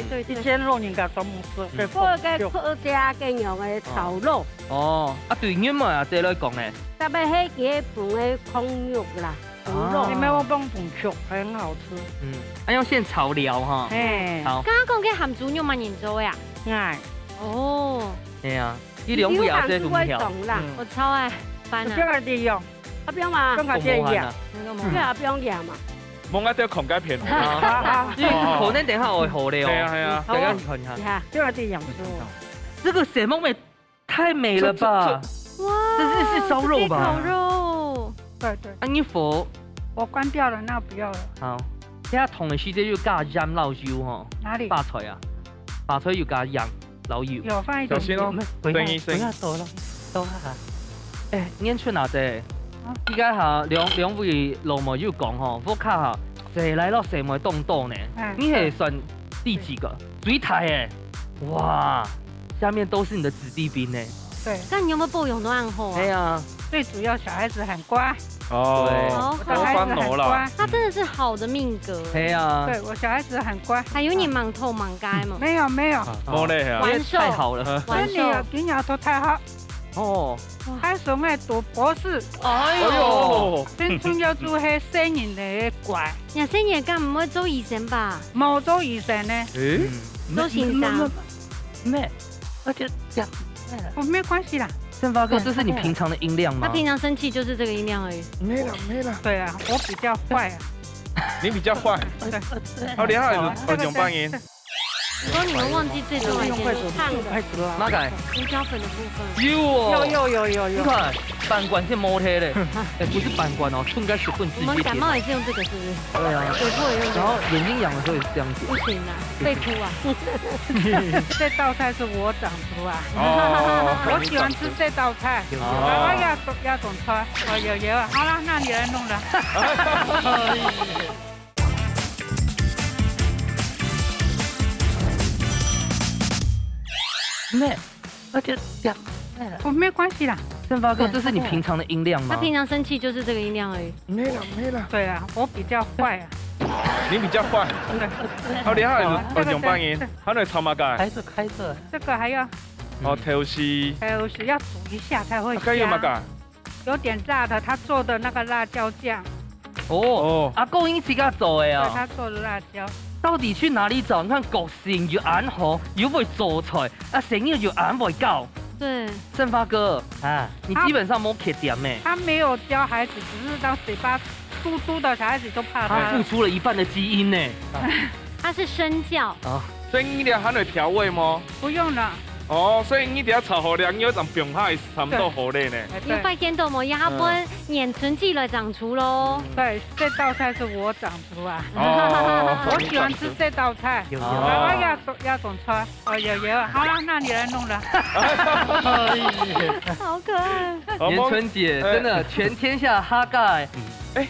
S9: 对，以前肉人家专门吃，
S5: 我个客家经用的炒肉。
S3: 哦，啊对，你们啊这来讲呢？
S5: 特别迄几盆的空肉啦，红肉，
S9: 因为我放凤壳很好吃。
S3: 用现炒料哈。
S9: 哎，
S3: 好。
S4: 刚刚讲嘅含猪肉嘛，研究呀。
S9: 哎，
S4: 哦。
S3: 对啊，你两不要这种条。
S4: 我超爱翻啊。
S9: 不要利用。
S5: 不用嘛，
S9: 不用这样，
S5: 不用养嘛。
S2: 冇啱啲狂雞片，
S3: 因为可能等下我会好的哦。
S2: 係啊，
S3: 大家看一下。
S9: 不要这样做。
S3: 这个什么美，太美了吧！哇，这日式烧肉吧？
S4: 烤肉。
S1: 对。
S3: 啊，你佛，
S1: 我关掉了，那不要了。
S3: 好，现在同的时间就加盐老油哈。
S1: 哪里？
S3: 白菜啊，白菜要加盐老油。
S1: 有放一点。
S2: 小心哦，等一
S3: 下多了，多下。哎，你出哪只？依家下兩位老母要講吼，我卡下誰來到誰咪動到呢？你係算第幾個？最大誒！哇，下面都是你的子弟兵呢。
S1: 對。
S4: 那你有沒有抱擁都暗號啊？
S1: 對啊。最主要小孩子很乖。
S2: 哦。
S1: 我的孩子很乖。
S4: 他真的是好的命格。
S3: 對啊。
S1: 對，我小孩子很乖。
S4: 還有你忙透忙街嘛？
S1: 沒有。
S2: 冇咧啊。
S4: 玩獸。
S3: 太好了。
S1: 玩獸。今年都太好。
S3: 哦，
S1: 他準備讀博士。
S3: 哎呦，
S1: 真正要做係聲音的乖。
S4: 你聲音敢唔會做醫生吧？
S1: 冇做醫生呢。
S4: 做先生。
S3: 咩？而且這樣，
S1: 我沒關係啦。
S3: 振發哥，這是你平常的音量嗎？
S4: 他平常生氣就是這個音量而已。
S2: 沒了。
S1: 對啊，我比較壞啊。
S2: 你比較壞。
S1: 對。
S2: 你好，我用扮演。
S4: 如果你们忘记最重要一件事，烫的
S3: 哪個？
S4: 胡椒粉的部分。
S3: 有哦。
S9: 有。
S3: 你看，板管是摸黑嘞，哎，不是板管哦，应该是棍子。
S4: 我们感冒也是用这个，是不是？
S3: 对啊。
S4: 嘴破也用。
S3: 然后眼睛痒的时候也是这样子。
S4: 不行啊，被哭啊。
S1: 这道菜是我长出啊。我喜欢吃这道菜。我要懂穿。哦，有啊。好了，那你来弄了。
S3: 妹，而且这样，
S1: 我没关系啦。
S3: 振發哥，這是你平常的音量嗎？
S4: 他平常生氣就是這個音量而已。
S2: 沒了。
S1: 對啊，我比較壞啊。
S2: 你比較壞。你好，我用扮演。還有炒麻雞。
S3: 開着。
S1: 這個還要。
S2: 調豉
S1: 要煮一下才會香。
S2: 有麻雞。
S1: 有點辣的，他做的那個辣椒醬。
S3: 哦。阿公英自己做的啊。
S1: 對，他做的辣椒。
S3: 到底去哪里找？你看國性又啱好，又會做菜，啊，生意又啱會搞。
S4: 對，
S3: 振發哥啊，你基本上冇缺點誒。
S1: 他沒有教孩子，只是到嘴巴嘟嘟的，小孩子都怕他。
S3: 他付出了一半的基因呢。
S4: 他是身教。
S2: 啊，所以你哋還要調味嗎？
S1: 不用了。
S2: 哦，所以你哋要炒好涼，有陣병下差唔多好咧呢。
S4: 你快點到麼？要不然撿存記了長廚嘍。
S1: 對，這道菜是我長廚啊。我喜歡吃這道菜。我要懂穿。哦，有。好了，那你來弄了。
S4: 好可愛。
S3: 連春姐真的全天下哈蓋，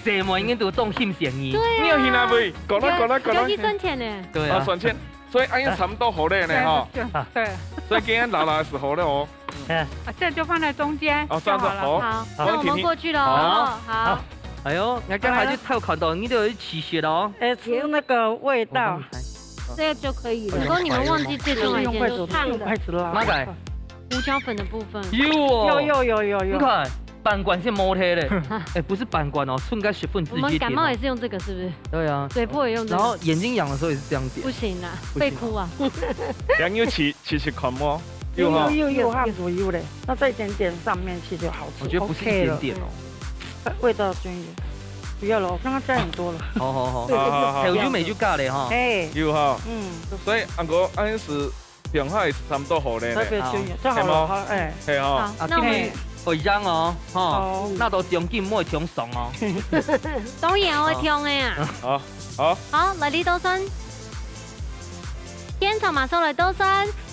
S3: 誰麼應該都動心嫌疑。
S4: 對啊。
S2: 你有興啊未？講啦。
S4: 尤其算錢呢。
S3: 對啊。
S2: 算錢。所以安尼差不多好嘞呢哈。
S1: 对，
S2: 所以今天拉是好的哦。
S1: 啊，这样就放在中间
S2: 哦，这样子好。
S4: 好，那我们过去喽。好。
S3: 哎呦，人家还是太有看到，你都有起血了哦。
S9: 吃那个味道，
S5: 这样就可以了。
S4: 如果你们忘记最重要一件，就是烫的
S9: 筷子拉。
S3: 哪个？
S4: 胡椒粉的部分。
S3: 有。你看，板管是摸黑的，哎，不是板管哦，寸该10分自己
S4: 我们感冒也是用这个，是不是？
S3: 对啊。
S4: 嘴破也用这个。
S3: 然后眼睛痒的时候也是这样点。
S4: 不行啊，会哭啊。
S2: 两有吃看吗？
S9: 有汉族有嘞，那这一点点上面其实就好吃。
S3: 我觉得不是一点点哦，
S9: 味道均匀。不要了，我刚刚加很多了。
S3: 好，还有就美就尬嘞哈。
S9: 哎，
S2: 有哈。所以阿哥安是上海差不多好嘞。
S9: 特别均匀，这好了，好哎。
S2: 系哈。
S4: 那我们
S3: 会张哦，哈，那都中劲，莫冲爽哦。
S4: 当然会冲的呀。好，来你倒身。天朝马上来倒身。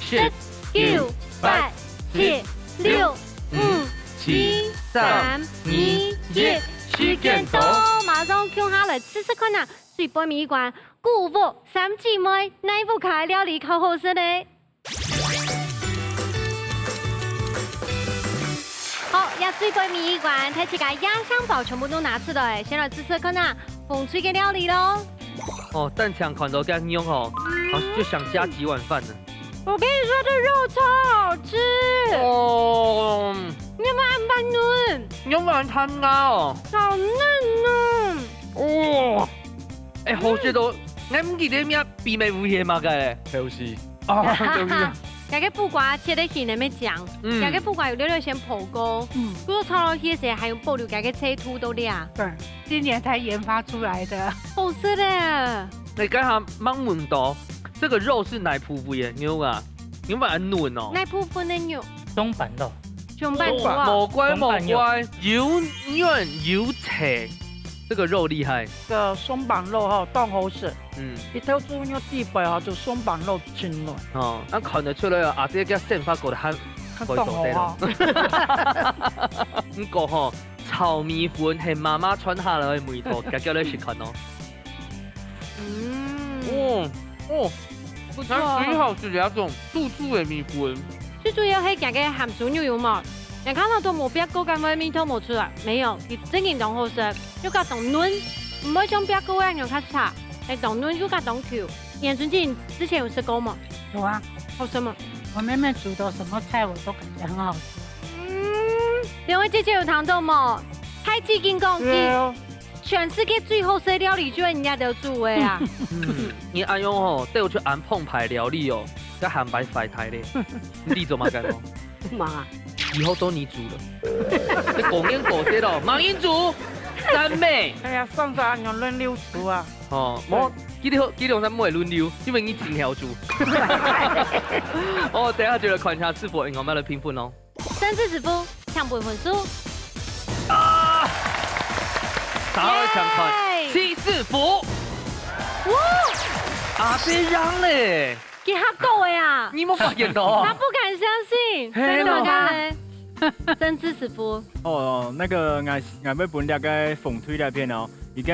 S4: 10、9、8、7、6、5、4、3、2、1。时间到，马上叫下来试试看啊！水杯米罐，姑父三姊妹，哪副开料理较好食呢？好，压水杯米罐，睇起个压箱宝全部都拿出来，先来试试看啊！风吹嘅料理咯。
S3: 哦，蛋肠看到这样用哦，好像就想加几碗饭呢。
S4: 我跟你说，这肉超好吃
S3: 哦！
S4: 你有没有按半嫩？
S3: 有没有摊哦？
S4: 好嫩哦！
S3: 哦，哎，好食到，我唔记得咩鼻味有嘢嘛个？
S2: 就是
S3: 啊，就是。
S4: 家个布瓜切得起那边酱，家个布瓜有溜先剖沟，如果炒到些时还用保留家个切土豆俩。
S1: 对，今年才研发出来的，
S4: 好吃的。
S3: 你刚才盲问到。这个肉是奶扑扑的牛啊，牛板很嫩哦。
S4: 奶扑扑的牛，
S7: 松板肉，
S4: 松板肉，
S3: 某乖，油嫩油脆，这个肉厉害。
S9: 个松板肉哈，冻好食。一头猪肉地白哈，就松板肉真嫩。
S3: 哦，俺看得出来啊，阿姐叫生发过的很
S9: 冻好哈。
S3: 不过吼，炒米粉係媽媽傳下來嘅味道，家叫你食看哦。它最好是那種酥酥的米粉。
S4: 最主要係夾嘅鹹豬牛油嘛，人看到都冇別個咁嘅米都冇出來，沒有，佢真係當好食，又加當嫩，唔會像別個一樣較差，係當嫩又加當 Q。顏純姐之前有吃過嗎？
S1: 有啊，
S4: 好吃嗎？
S1: 我妹妹煮的什麼菜我都感覺很好吃。
S4: 兩位姐姐有聽到嗎？太極健講機。全世界最好食料理，居然人家都煮的啊！
S3: 你安用吼带我去安澎湃料理哦，跟韩白摆台嘞，你做嘛干哦？
S5: 妈，
S3: 以后都你煮了。这狗面狗街咯，马英煮三妹。
S9: 哎呀，上山用轮流煮啊！
S3: 哦，我几条咱唔会轮流，因为你真晓煮。哦，等下就来看一下是否我们来评分哦。
S4: 3次指夫抢本分数。
S3: 打二强看7四福，哇！阿贝让嘞，
S4: 给他够了呀！
S3: 你有发现到？
S4: 他不敢相信，真的吗？真支持福。
S8: 哦，那个俺要本那个凤腿那片哦，一个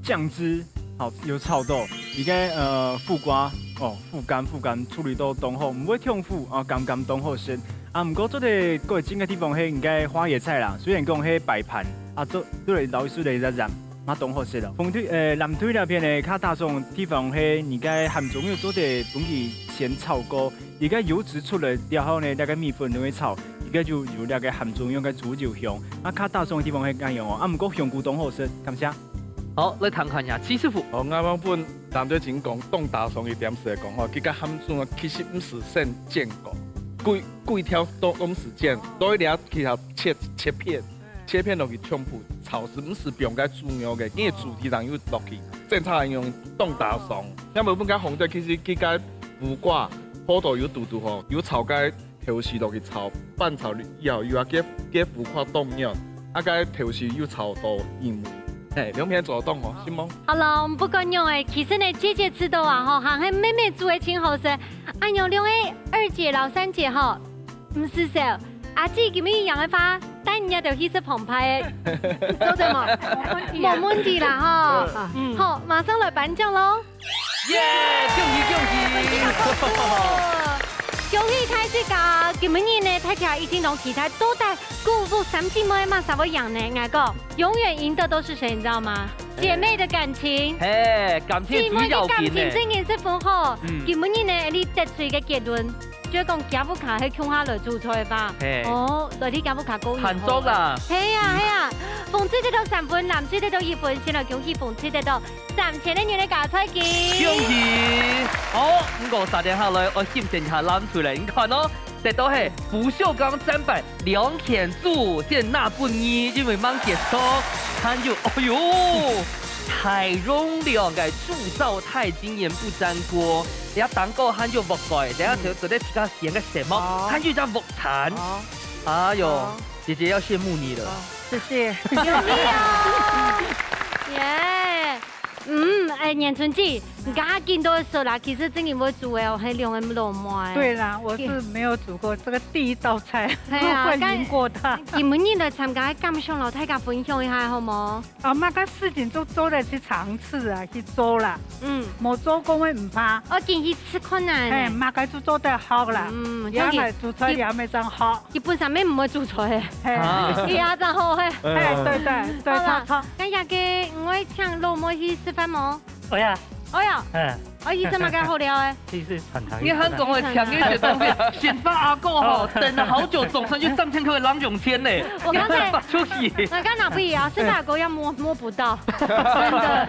S8: 酱汁好有炒豆，一个副瓜哦，副干处理都冻好，唔会痛苦啊，刚冻好身。啊，唔过做的各位整个地方迄应该花椰菜啦，虽然讲迄摆盘。啊，做对老师的在染，马东好食了。凤腿南腿那边呢，较大众地方迄，而家含中药做的本地先炒过，而家油脂出来然后呢，那个米粉容易炒，而家就有那个含中药个煮就香。啊，较大众的地方迄咁样哦，啊，唔过香菇东好食，感谢。
S3: 好，来谈看一下7师傅。
S2: 哦，啱啱本南队前讲冻大松的点是来讲吼，佢个含中其實唔是先見過，幾條都唔是見，都一定要其他切片。切片落去全部炒，是唔是不用该煮肉嘅？因为主题上有落去，正常用冻大松。因为本家红队其实佢该胡瓜、葡萄油嘟吼，有炒该调时落去炒，拌炒以后又要加浮夸冻肉，啊该调时又炒到一枚。哎，两片做冻哦，是吗？
S4: 好了，我们不管用哎，其实呢，姐姐吃的啊吼，还係妹妹煮的真好食。按用两位2姐、老3姐吼，唔是少。阿姊今日养的花，带人家就去吃澎湃的，做得冇？冇问题啦哈。好，马上来颁奖喽。
S3: 耶！恭喜！
S4: 恭喜太子家，今年呢，大家已经同其他都在鼓舞三姐妹嘛，啥不样呢？我讲，永远赢的都是谁，你知道吗？姐妹的感情。
S3: 嘿，感情最要紧
S4: 姐妹的感情真的是很好。今年呢，你得出一个结论。就讲加布卡去乡下来做菜吧。哦，来啲加布卡高
S3: 很足啦。
S4: 系啊，逢子得到3分，男子得到1分，先来恭喜逢子得到3000元的加菜券。
S3: 恭喜！好，53年下来，我先检查拿出来，你看哦，得到係不锈鋼砧板2片组，现那不呢，因为忙结束，看就，哎呦，太容量嘅铸造太惊艳不粘锅。你一等個慳咗木蓋，等下就得其他寫個什麼，慳咗張木鏟。哎呦，姐姐要羡慕你了。
S9: 谢谢。
S4: 有你啊！耶！年春姐，你刚刚见到的说啦，其实真的会煮的哦，还两个老麦。
S1: 对啦，我是没有煮过这个第一道菜，会赢过他。
S4: 你们来参加感想，老太家分享一下好冇？
S1: 嘛个事情做来去尝试啊，去做啦。冇做过我唔怕。
S4: 我建议吃困难。
S1: 嘛个做得好啦。也系煮菜也没真好。
S4: 基本上咩唔会煮菜嘅。也真好嘅。
S1: 对，
S4: 好。咁日嘅我请老母去吃饭冇？
S7: 哎呀，
S4: 我医生嘛该好料诶。
S7: 其实很常。
S3: 你很讲的强一些东西，显发阿公吼等了好久，总算去上千颗郎永签呢。
S4: 我刚才
S3: 出息。
S4: 我刚哪不一样，是哪个要摸不到，真的。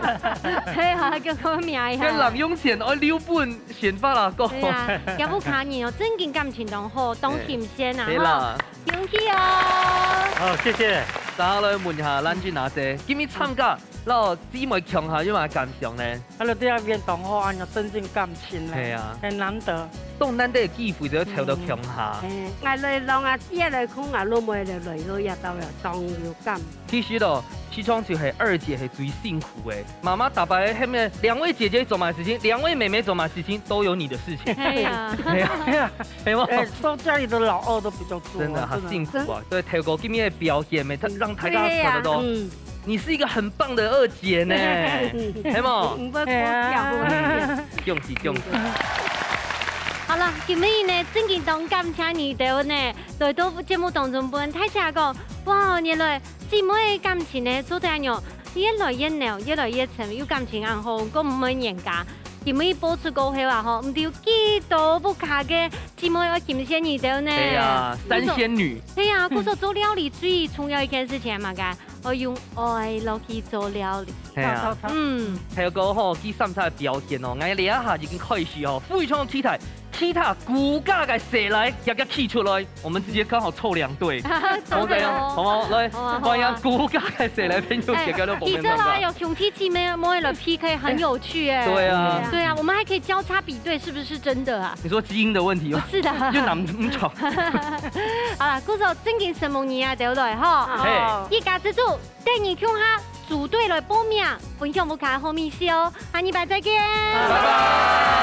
S4: 嘿啊，叫我名一下。
S3: 跟郎永签我留本显发阿公。
S4: 对啊，要不卡你哦，真经感情同好，当甜先啊。
S3: 对啦。
S4: 恭喜哦！
S7: 好，谢谢。
S3: 打来问下咱去哪些？今日参加，然後姊妹強下有咩感想呢？
S9: 喺度啲一邊同學啊，增進感情咧，
S3: 係啊，
S9: 很難得。
S3: 當咱啲機會就抽到強下。
S5: 我來讓啊，一來空啊，老妹嚟嚟到一到又重要感。
S3: 其實咯，起床就係二姐係最辛苦嘅，媽媽打敗後面2位姐姐做埋事情，2位妹妹做埋事情，都有你的事情。
S4: 係啊，
S3: 係嗎？
S9: 收家裡的老二都比較多。
S3: 真的好辛苦啊！對，透過今日的表現，咪讓大家覺得到，你是一個很棒的二姐呢，係嗎？
S5: 唔會過獎。
S3: 恭喜恭喜！
S4: 好啦，今日呢，真嘅當感謝你哋呢，來到節目當中本太下講，哇，原來姊妹嘅感情呢做得樣，越來越濃，越來越深，有感情暗號，個唔會嚴格。今日播出過後啊，唔掉幾多不卡嘅姊妹要感謝你哋呢。
S3: 對啊，三仙女。
S4: 對啊，嗰時做料理最重要一件事情嘛，㗎，我用愛落去做料理。
S3: 係啊，還有個吼，佢三菜表現哦，我哋一下已經開始哦，非常期待。其他骨架嘅蛇來，一個起出來，我們直接剛好湊2隊，好這樣，好冇？來，歡迎骨架嘅蛇來朋友，大家都報名參加。
S4: 其實啊，有兄弟姐妹來 PK 很有趣哎。
S3: 對啊，
S4: 對啊，我們還可以交叉比對，是不是真的啊？
S3: 你說基因的問題嗎？
S4: 是的。
S3: 就難唔錯。
S4: 好啦，嗰時候真嘅什麼年啊，對不對？哈，一家之主帶你鄉下組隊來報名，分享不卡好米事哦，下禮拜再見。
S3: 拜拜。